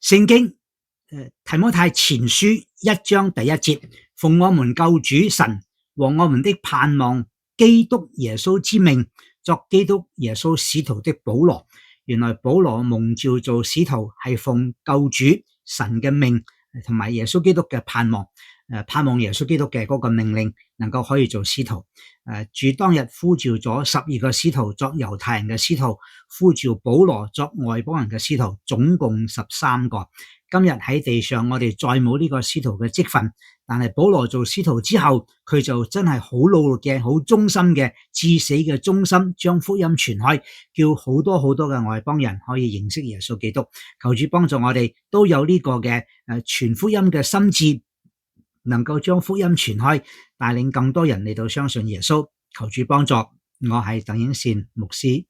聖經提摩太前書1章第1節，奉我們救主神和我們的盼望基督耶穌之命，作基督耶穌使徒的保羅。原來保羅蒙召做使徒係奉救主神嘅命同埋耶穌基督嘅盼望，盼望耶穌基督嘅嗰個命令能夠可以做使徒。主當日呼召咗12個使徒作猶太人嘅使徒，呼召保羅作外邦人嘅使徒，總共13個。今日喺地上我哋再冇呢個使徒嘅職分，但係保羅做使徒之後，佢就真係好努力嘅、好忠心嘅、至死嘅忠心，將福音傳開，叫好多好多嘅外邦人可以認識耶穌基督。求主幫助我哋都有呢個嘅傳福音嘅心志，能夠將福音傳開，帶領更多人嚟到相信耶穌。求主幫助。我係鄧英善牧師。